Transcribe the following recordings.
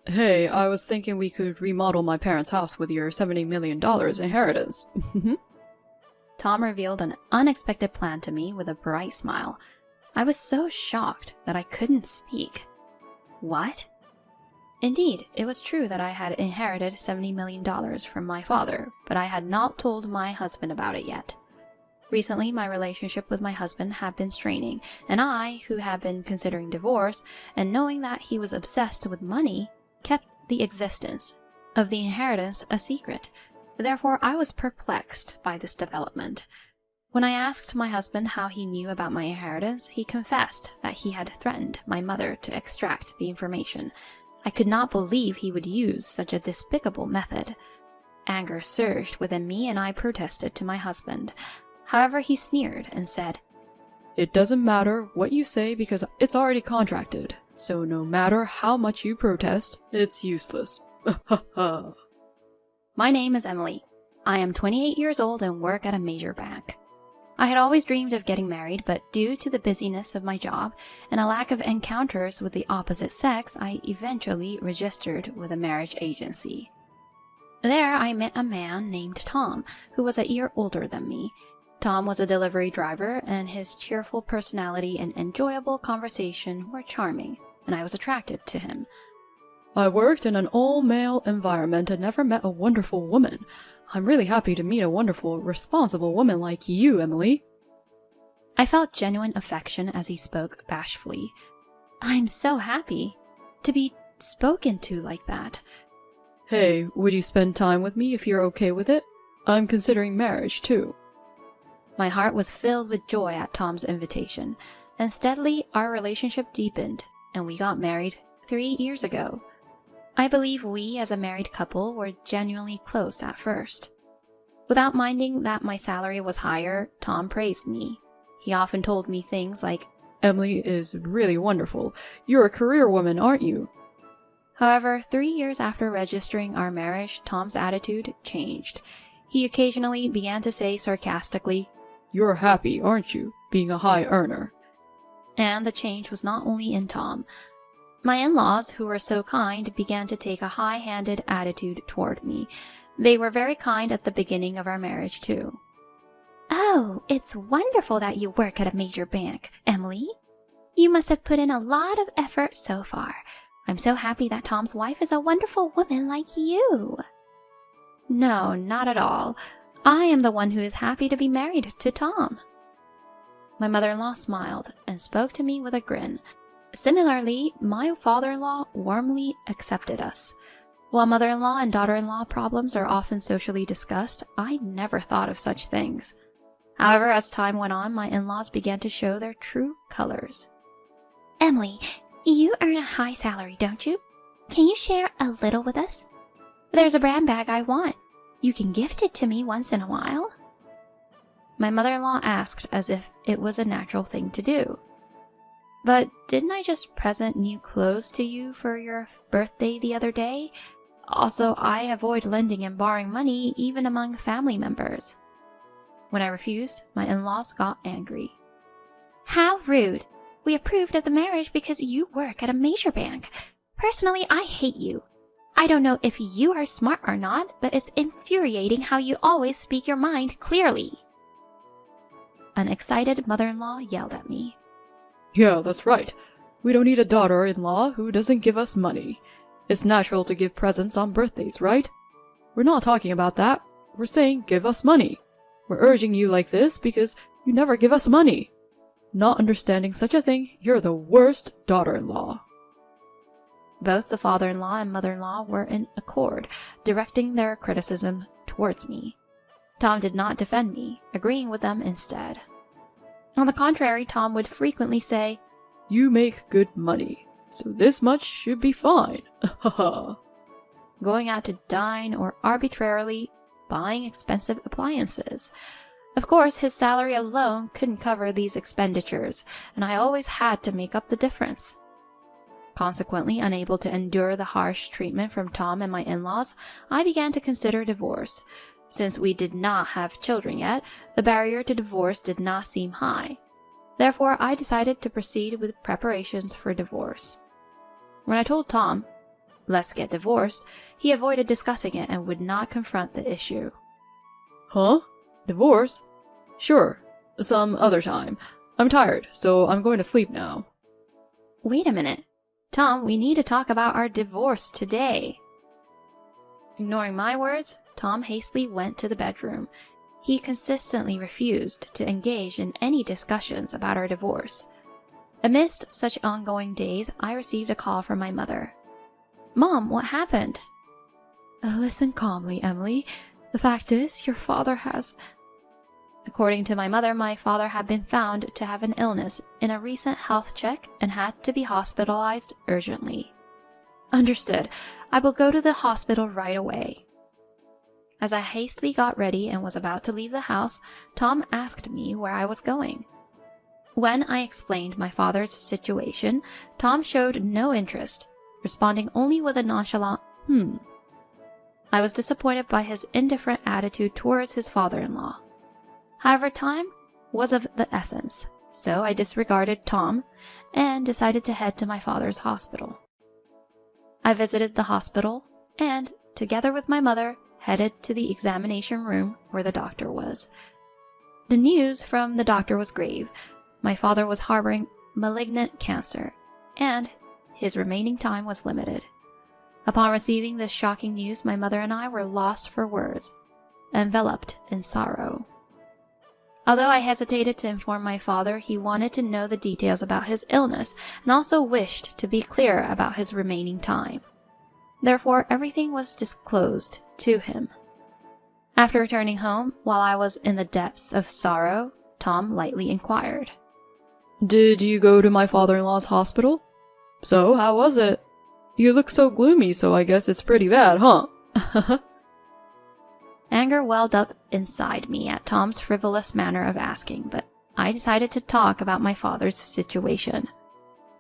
Hey, I was thinking we could remodel my parents' house with your $70 million inheritance. Tom revealed an unexpected plan to me with a bright smile. I was so shocked that I couldn't speak. What? Indeed, it was true that I had inherited $70 million from my father, but I had not told my husband about it yet. Recently, my relationship with my husband had been straining, and I, who had been considering divorce, and knowing that he was obsessed with money, kept the existence of the inheritance a secret. Therefore, I was perplexed by this development. When I asked my husband how he knew about my inheritance, he confessed that he had threatened my mother to extract the information. I could not believe he would use such a despicable method. Anger surged within me, and I protested to my husband. However, he sneered and said, It doesn't matter what you say because it's already contracted, so no matter how much you protest, it's useless. My name is Emily. I am 28 years old and work at a major bank. I had always dreamed of getting married, but due to the busyness of my job and a lack of encounters with the opposite sex, I eventually registered with a marriage agency. There, I met a man named Tom, who was a year older than me. Tom was a delivery driver, and his cheerful personality and enjoyable conversation were charming, and I was attracted to him. I worked in an all-male environment and never met a wonderful woman. I'm really happy to meet a wonderful, responsible woman like you, Emily. I felt genuine affection as he spoke bashfully. I'm so happy to be spoken to like that. Hey, would you spend time with me if you're okay with it? I'm considering marriage, too. My heart was filled with joy at Tom's invitation, and steadily our relationship deepened, and we got married 3 years ago. I believe we, as a married couple, were genuinely close at first. Without minding that my salary was higher, Tom praised me. He often told me things like, Emily is really wonderful. You're a career woman, aren't you? However, 3 years after registering our marriage, Tom's attitude changed. He occasionally began to say sarcastically, You're happy, aren't you, being a high earner? And the change was not only in Tom. My in-laws, who were so kind, began to take a high-handed attitude toward me. They were very kind at the beginning of our marriage, too. Oh, it's wonderful that you work at a major bank, Emily. You must have put in a lot of effort so far. I'm so happy that Tom's wife is a wonderful woman like you. No, not at all. I am the one who is happy to be married to Tom. My mother-in-law smiled and spoke to me with a grin. Similarly, my father-in-law warmly accepted us. While mother-in-law and daughter-in-law problems are often socially discussed, I never thought of such things. However, as time went on, my in-laws began to show their true colors. Emily, you earn a high salary, don't you? Can you share a little with us? There's a brand bag I want. You can gift it to me once in a while. My mother-in-law asked as if it was a natural thing to do. But didn't I just present new clothes to you for your birthday the other day? Also, I avoid lending and borrowing money even among family members. When I refused, my in-laws got angry. How rude! We approved of the marriage because you work at a major bank. Personally, I hate you. I don't know if you are smart or not, but it's infuriating how you always speak your mind clearly. An excited mother-in-law yelled at me. Yeah, that's right. We don't need a daughter-in-law who doesn't give us money. It's natural to give presents on birthdays, right? We're not talking about that. We're saying give us money. We're urging you like this because you never give us money. Not understanding such a thing, you're the worst daughter-in-law. Both the father-in-law and mother-in-law were in accord, directing their criticism towards me. Tom did not defend me, agreeing with them instead. On the contrary, Tom would frequently say, You make good money, so this much should be fine. Going out to dine or arbitrarily buying expensive appliances. Of course, his salary alone couldn't cover these expenditures, and I always had to make up the difference. Consequently, unable to endure the harsh treatment from Tom and my in-laws, I began to consider divorce. Since we did not have children yet, the barrier to divorce did not seem high. Therefore, I decided to proceed with preparations for divorce. When I told Tom, let's get divorced, he avoided discussing it and would not confront the issue. Huh? Divorce? Sure, some other time. I'm tired, so I'm going to sleep now. Wait a minute. Tom, we need to talk about our divorce today. Ignoring my words, Tom hastily went to the bedroom. He consistently refused to engage in any discussions about our divorce. Amidst such ongoing days, I received a call from my mother. Mom, what happened? Listen calmly, Emily. The fact is, your father has... According to my father had been found to have an illness in a recent health check and had to be hospitalized urgently. Understood. I will go to the hospital right away. As I hastily got ready and was about to leave the house, Tom asked me where I was going. When I explained my father's situation, Tom showed no interest, responding only with a nonchalant, I was disappointed by his indifferent attitude towards his father-in-law. However, time was of the essence, so I disregarded Tom and decided to head to my father's hospital. I visited the hospital and, together with my mother, headed to the examination room where the doctor was. The news from the doctor was grave. My father was harboring malignant cancer, and his remaining time was limited. Upon receiving this shocking news, my mother and I were lost for words, enveloped in sorrow. Although I hesitated to inform my father, he wanted to know the details about his illness and also wished to be clear about his remaining time. Therefore, everything was disclosed to him. After returning home, while I was in the depths of sorrow, Tom lightly inquired, Did you go to my father-in-law's hospital? So, how was it? You look so gloomy, so I guess it's pretty bad, huh? Anger welled up inside me at Tom's frivolous manner of asking, but I decided to talk about my father's situation.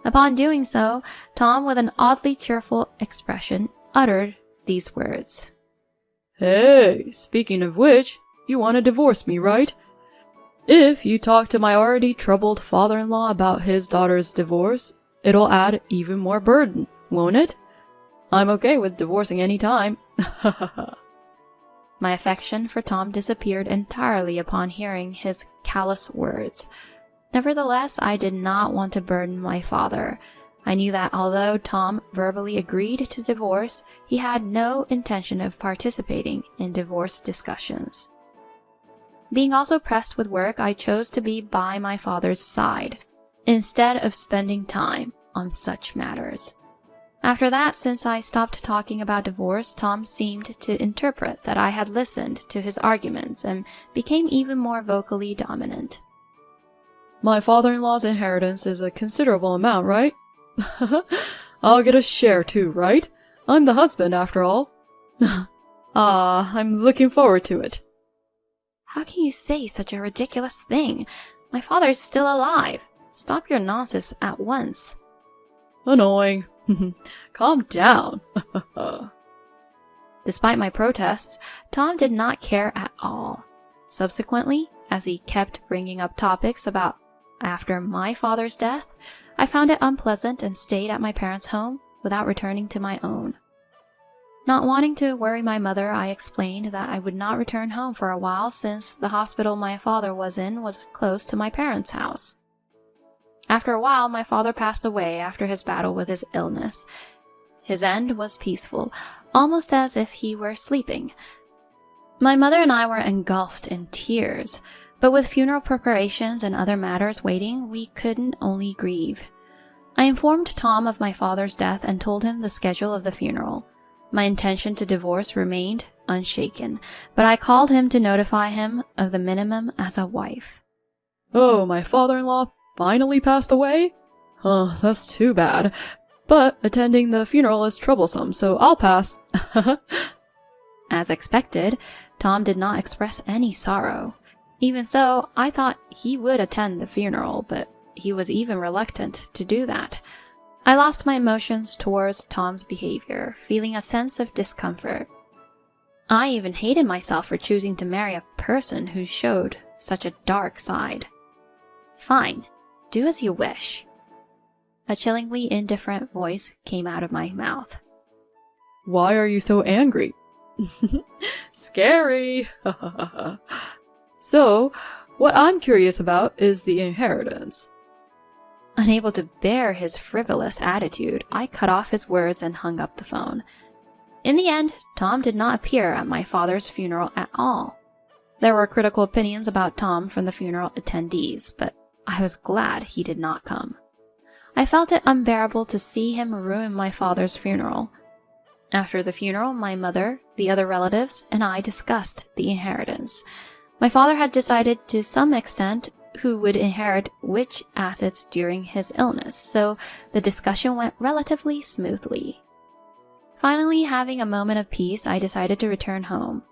Upon doing so, Tom, with an oddly cheerful expression, uttered these words. Hey, speaking of which, you want to divorce me, right? If you talk to my already troubled father-in-law about his daughter's divorce, it'll add even more burden, won't it? I'm okay with divorcing any time. My affection for Tom disappeared entirely upon hearing his callous words. Nevertheless, I did not want to burden my father. I knew that although Tom verbally agreed to divorce, he had no intention of participating in divorce discussions. Being also pressed with work, I chose to be by my father's side, instead of spending time on such matters. After that, since I stopped talking about divorce, Tom seemed to interpret that I had listened to his arguments and became even more vocally dominant. My father-in-law's inheritance is a considerable amount, right? I'll get a share too, right? I'm the husband, after all. I'm looking forward to it. How can you say such a ridiculous thing? My father is still alive. Stop your nonsense at once. Annoying. Calm down. Despite my protests, Tom did not care at all. Subsequently, as he kept bringing up topics about after my father's death, I found it unpleasant and stayed at my parents' home without returning to my own. Not wanting to worry my mother, I explained that I would not return home for a while since the hospital my father was in was close to my parents' house. After a while, my father passed away after his battle with his illness. His end was peaceful, almost as if he were sleeping. My mother and I were engulfed in tears, but with funeral preparations and other matters waiting, we couldn't only grieve. I informed Tom of my father's death and told him the schedule of the funeral. My intention to divorce remained unshaken, but I called him to notify him of the minimum as a wife. Oh, my father-in-law finally passed away? That's too bad. But attending the funeral is troublesome, so I'll pass. As expected, Tom did not express any sorrow. Even so, I thought he would attend the funeral, but he was even reluctant to do that. I lost my emotions towards Tom's behavior, feeling a sense of discomfort. I even hated myself for choosing to marry a person who showed such a dark side. Fine, do as you wish. A chillingly indifferent voice came out of my mouth. Why are you so angry? Scary! So, what I'm curious about is the inheritance. Unable to bear his frivolous attitude, I cut off his words and hung up the phone. In the end, Tom did not appear at my father's funeral at all. There were critical opinions about Tom from the funeral attendees, but I was glad he did not come. I felt it unbearable to see him ruin my father's funeral. After the funeral, my mother, the other relatives, and I discussed the inheritance. My father had decided to some extent who would inherit which assets during his illness, so the discussion went relatively smoothly. Finally, having a moment of peace, I decided to return home.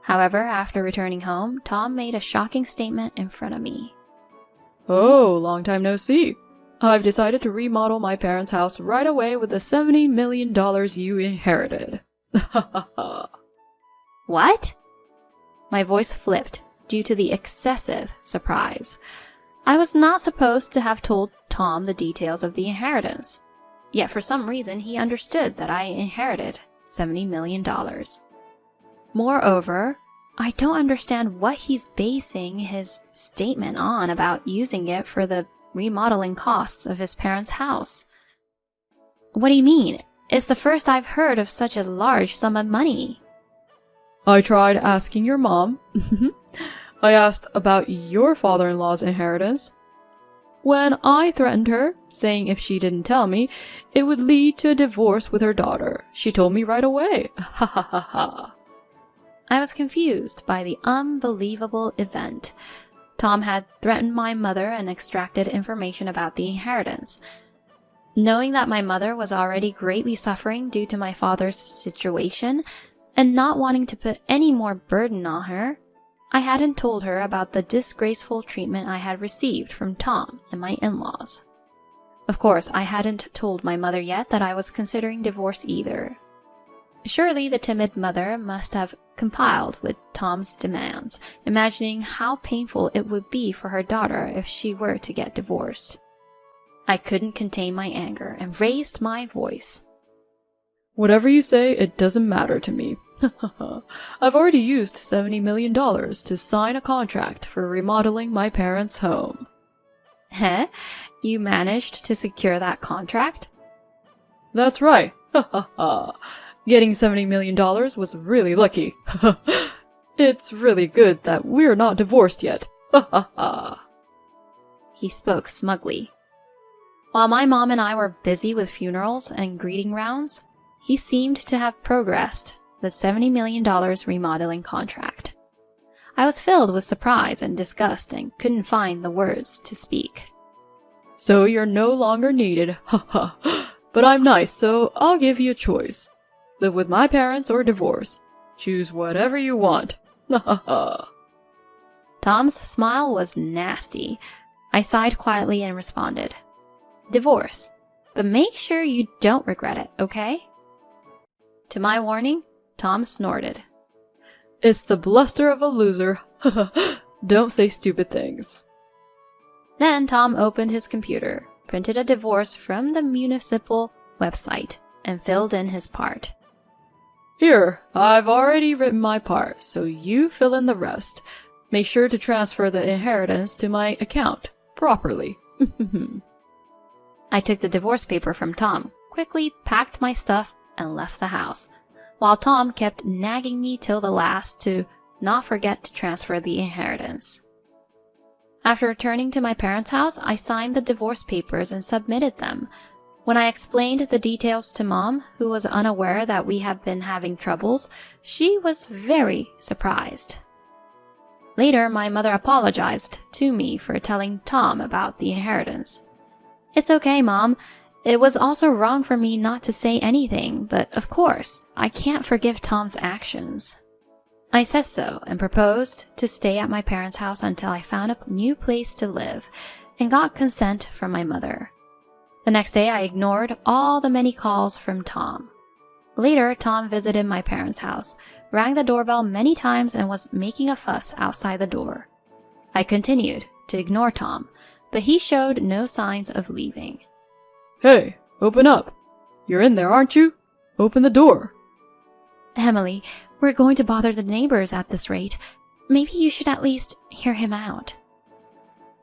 However, after returning home, Tom made a shocking statement in front of me. Oh, long time no see. I've decided to remodel my parents' house right away with the $70 million you inherited. What? My voice flipped due to the excessive surprise. I was not supposed to have told Tom the details of the inheritance. Yet for some reason he understood that I inherited $70 million. Moreover, I don't understand what he's basing his statement on about using it for the remodeling costs of his parents' house. What do you mean? It's the first I've heard of such a large sum of money. I tried asking your mom. I asked about your father-in-law's inheritance. When I threatened her, saying if she didn't tell me, it would lead to a divorce with her daughter, she told me right away. Ha ha ha ha. I was confused by the unbelievable event. Tom had threatened my mother and extracted information about the inheritance. Knowing that my mother was already greatly suffering due to my father's situation, and not wanting to put any more burden on her, I hadn't told her about the disgraceful treatment I had received from Tom and my in-laws. Of course, I hadn't told my mother yet that I was considering divorce either. Surely the timid mother must have complied with Tom's demands, imagining how painful it would be for her daughter if she were to get divorced. I couldn't contain my anger and raised my voice. Whatever you say, it doesn't matter to me. I've already used $70 million to sign a contract for remodeling my parents' home. Heh? You managed to secure that contract? That's right. Getting $70 million was really lucky. It's really good that we're not divorced yet. He spoke smugly. While my mom and I were busy with funerals and greeting rounds, he seemed to have progressed the $70 million remodeling contract. I was filled with surprise and disgust and couldn't find the words to speak. So you're no longer needed. But I'm nice, so I'll give you a choice. Live with my parents or divorce. Choose whatever you want. Tom's smile was nasty. I sighed quietly and responded, "Divorce. But make sure you don't regret it, okay?" To my warning, Tom snorted. It's the bluster of a loser. Don't say stupid things. Then Tom opened his computer, printed a divorce from the municipal website, and filled in his part. Here, I've already written my part, so you fill in the rest. Make sure to transfer the inheritance to my account properly. I took the divorce paper from Tom, quickly packed my stuff, and left the house, while Tom kept nagging me till the last to not forget to transfer the inheritance. After returning to my parents' house, I signed the divorce papers and submitted them. When I explained the details to Mom, who was unaware that we had been having troubles, she was very surprised. Later, my mother apologized to me for telling Tom about the inheritance. "It's okay, Mom. It was also wrong for me not to say anything, but of course, I can't forgive Tom's actions." I said so and proposed to stay at my parents' house until I found a new place to live and got consent from my mother. The next day, I ignored all the many calls from Tom. Later, Tom visited my parents' house, rang the doorbell many times, and was making a fuss outside the door. I continued to ignore Tom, but he showed no signs of leaving. Hey, open up. You're in there, aren't you? Open the door. Emily, we're going to bother the neighbors at this rate. Maybe you should at least hear him out.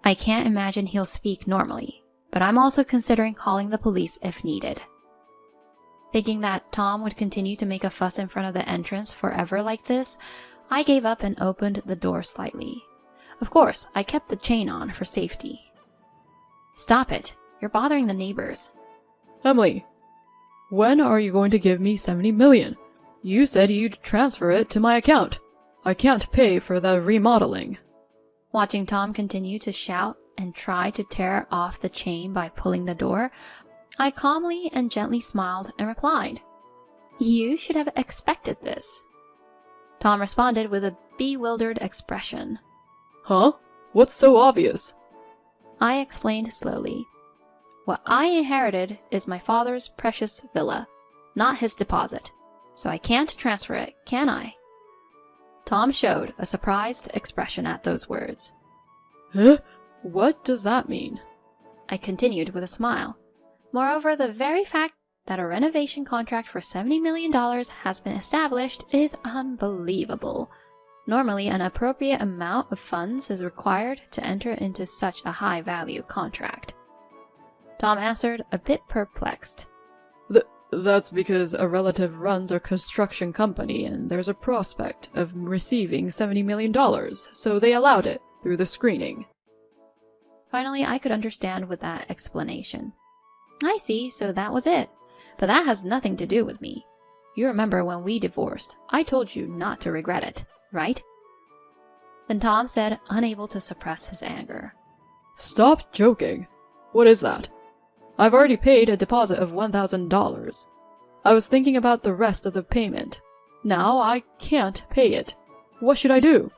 I can't imagine he'll speak normally, but I'm also considering calling the police if needed. Thinking that Tom would continue to make a fuss in front of the entrance forever like this, I gave up and opened the door slightly. Of course, I kept the chain on for safety. Stop it. You're bothering the neighbors. Emily, when are you going to give me 70 million? You said you'd transfer it to my account. I can't pay for the remodeling. Watching Tom continue to shout and try to tear off the chain by pulling the door, I calmly and gently smiled and replied, "You should have expected this." Tom responded with a bewildered expression. Huh? What's so obvious? I explained slowly. What I inherited is my father's precious villa, not his deposit, so I can't transfer it, can I? Tom showed a surprised expression at those words. Huh? What does that mean? I continued with a smile. Moreover, the very fact that a renovation contract for $70 million has been established is unbelievable. Normally, an appropriate amount of funds is required to enter into such a high-value contract. Tom answered, a bit perplexed. That's because a relative runs a construction company and there's a prospect of receiving $70 million, so they allowed it through the screening. Finally, I could understand with that explanation. I see, so that was it. But that has nothing to do with me. You remember when we divorced, I told you not to regret it, right? Then Tom said, unable to suppress his anger. Stop joking. What is that? I've already paid a deposit of $1,000. I was thinking about the rest of the payment. Now I can't pay it. What should I do?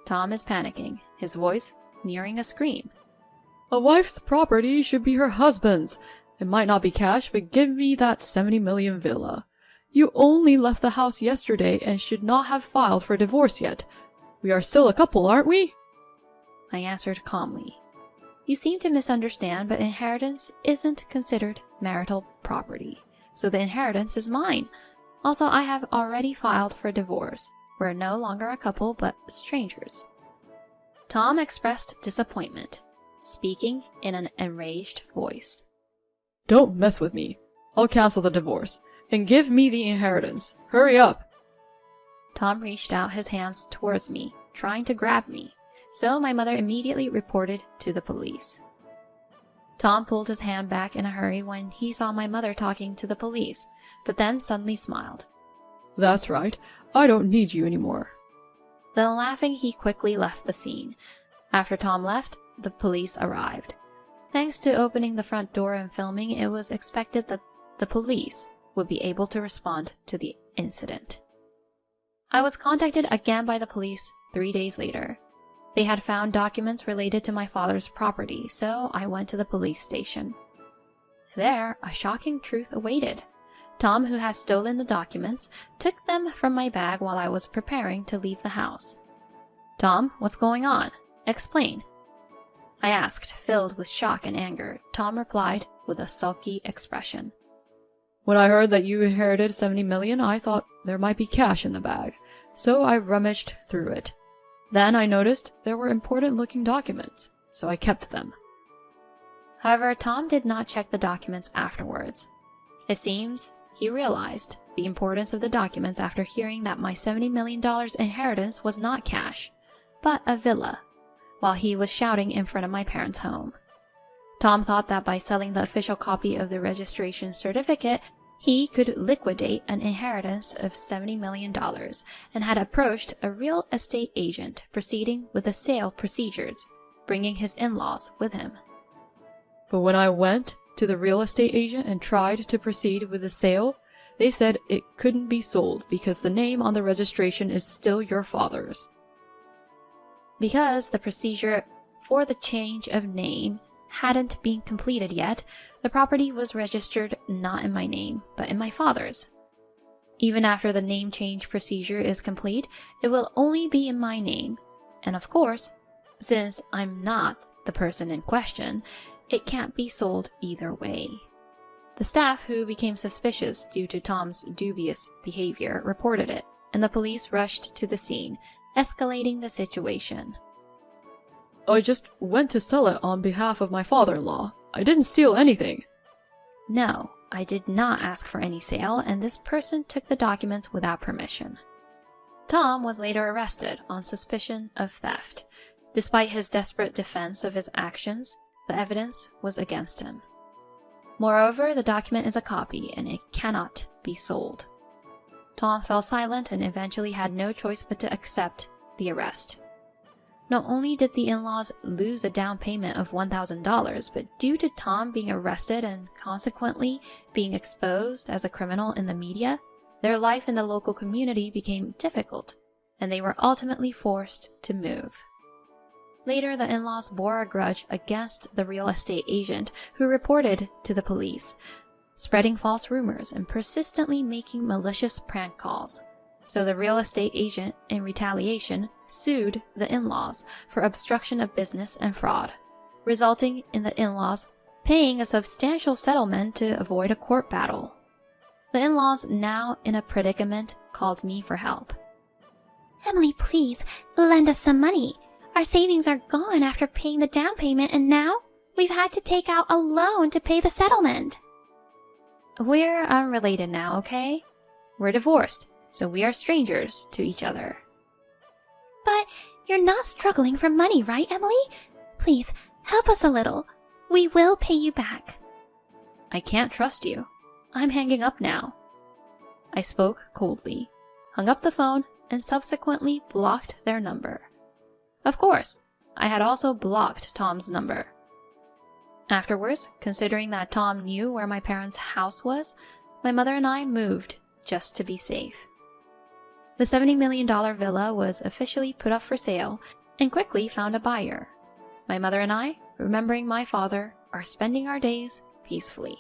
Tom is panicking, his voice nearing a scream. A wife's property should be her husband's. It might not be cash, but give me that 70 million villa. You only left the house yesterday and should not have filed for divorce yet. We are still a couple, aren't we? I answered calmly. You seem to misunderstand, but inheritance isn't considered marital property, so the inheritance is mine. Also, I have already filed for divorce. We're no longer a couple, but strangers. Tom expressed disappointment, speaking in an enraged voice. Don't mess with me. I'll cancel the divorce, and give me the inheritance. Hurry up! Tom reached out his hands towards me, trying to grab me, so my mother immediately reported to the police. Tom pulled his hand back in a hurry when he saw my mother talking to the police, but then suddenly smiled. That's right. I don't need you anymore. Then laughing, he quickly left the scene. After Tom left, the police arrived. Thanks to opening the front door and filming, it was expected that the police would be able to respond to the incident. I was contacted again by the police 3 days later. They had found documents related to my father's property, so I went to the police station. There, a shocking truth awaited. Tom, who had stolen the documents, took them from my bag while I was preparing to leave the house. Tom, what's going on? Explain. I asked, filled with shock and anger. Tom replied with a sulky expression. When I heard that you inherited 70 million, I thought there might be cash in the bag, so I rummaged through it. Then I noticed there were important-looking documents, so I kept them. However, Tom did not check the documents afterwards. It seems he realized the importance of the documents after hearing that my $70 million inheritance was not cash, but a villa, while he was shouting in front of my parents' home. Tom thought that by selling the official copy of the registration certificate, he could liquidate an inheritance of $70 million and had approached a real estate agent proceeding with the sale procedures, bringing his in-laws with him. But when I went to the real estate agent and tried to proceed with the sale, they said it couldn't be sold because the name on the registration is still your father's. Because the procedure for the change of name hadn't been completed yet, the property was registered not in my name, but in my father's. Even after the name change procedure is complete, it will only be in my name. And of course, since I'm not the person in question, it can't be sold either way. The staff, who became suspicious due to Tom's dubious behavior, reported it, and the police rushed to the scene, escalating the situation. I just went to sell it on behalf of my father-in-law. I didn't steal anything. No, I did not ask for any sale, and this person took the documents without permission. Tom was later arrested on suspicion of theft. Despite his desperate defense of his actions, the evidence was against him. Moreover, the document is a copy, and it cannot be sold. Tom fell silent and eventually had no choice but to accept the arrest. Not only did the in-laws lose a down payment of $1,000, but due to Tom being arrested and consequently being exposed as a criminal in the media, their life in the local community became difficult, and they were ultimately forced to move. Later, the in-laws bore a grudge against the real estate agent who reported to the police, spreading false rumors and persistently making malicious prank calls. So the real estate agent, in retaliation, sued the in-laws for obstruction of business and fraud, resulting in the in-laws paying a substantial settlement to avoid a court battle. The in-laws, now in a predicament, called me for help. Emily, please, lend us some money. Our savings are gone after paying the down payment, and now we've had to take out a loan to pay the settlement. We're unrelated now, okay? We're divorced, so we are strangers to each other. But you're not struggling for money, right, Emily? Please, help us a little. We will pay you back. I can't trust you. I'm hanging up now. I spoke coldly, hung up the phone, and subsequently blocked their number. Of course, I had also blocked Tom's number. Afterwards, considering that Tom knew where my parents' house was, my mother and I moved just to be safe. The $70 million villa was officially put up for sale and quickly found a buyer. My mother and I, remembering my father, are spending our days peacefully.